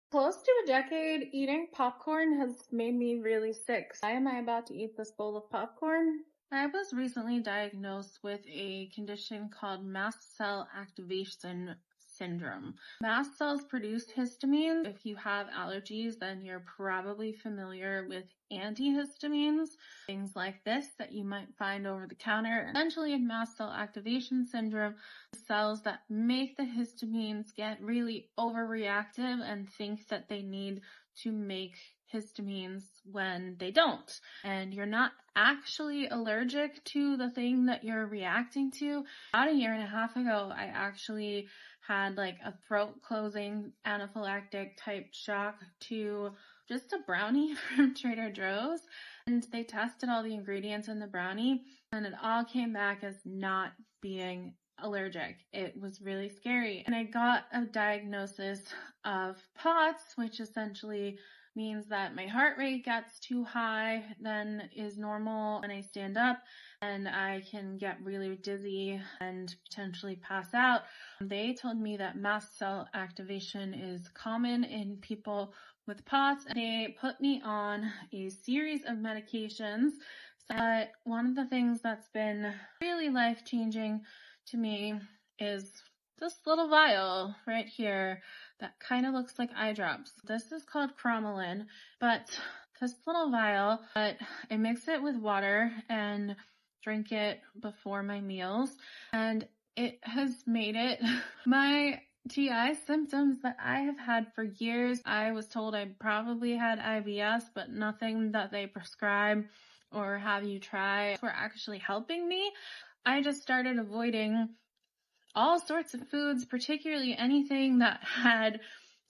Close to a decade, eating popcorn has made me really sick. Why am I about to eat this bowl of popcorn? I was recently diagnosed with a condition called mast cell activation syndrome. Mast cells produce histamine. If you have allergies, then you're probably familiar with antihistamines, things like this that you might find over the counter. Essentially, in mast cell activation syndrome, the cells that make the histamines get really overreactive and think that they need to make histamines when they don't. And you're not actually allergic to the thing that you're reacting to. About a year and a half ago, I actually had like a throat closing anaphylactic type shock to just a brownie from Trader Joe's. And they tested all the ingredients in the brownie and it all came back as not being allergic. It was really scary. And I got a diagnosis of POTS, which essentially means that my heart rate gets too high than is normal when I stand up and I can get really dizzy and potentially pass out. They told me that mast cell activation is common in people with POTS. They put me on a series of medications. But one of the things that's been really life-changing to me is this little vial right here that kind of looks like eye drops. This is called cromolyn, but this little vial, I mix it with water and drink it before my meals, and it has made it my GI symptoms that I have had for years. I was told I probably had IBS, but nothing that they prescribe or have you try were actually helping me. I just started avoiding all sorts of foods, particularly anything that had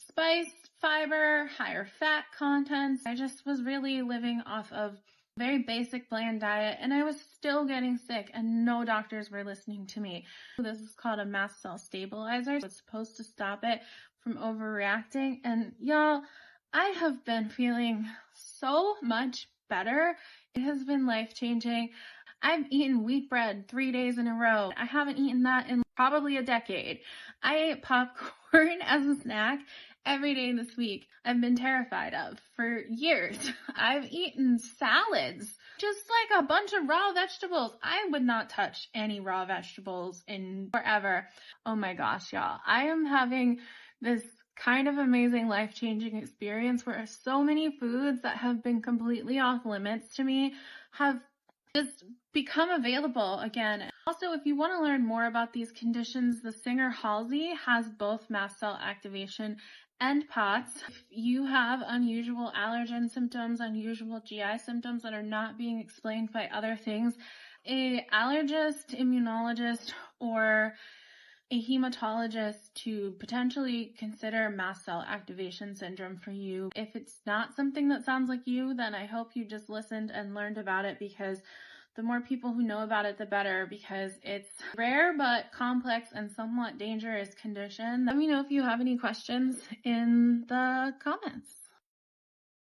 spice, fiber, higher fat contents. I just was really living off of a very basic bland diet and I was still getting sick and no doctors were listening to me. This is called a mast cell stabilizer. It's supposed to stop it from overreacting, and y'all, I have been feeling so much better. It has been life-changing. I've eaten wheat bread 3 days in a row. I haven't eaten that in probably a decade. I ate popcorn as a snack every day this week. I've been terrified of for years. I've eaten salads, just like a bunch of raw vegetables. I would not touch any raw vegetables in forever. Oh my gosh, y'all. I am having this kind of amazing life-changing experience where so many foods that have been completely off limits to me have just become available again. Also, if you want to learn more about these conditions, the singer Halsey has both mast cell activation and POTS. If you have unusual allergen symptoms, unusual GI symptoms that are not being explained by other things, an allergist, immunologist, or a hematologist to potentially consider mast cell activation syndrome for you. If it's not something that sounds like you, then I hope you just listened and learned about it, because the more people who know about it, the better, because it's rare but complex and somewhat dangerous condition. Let me know if you have any questions in the comments.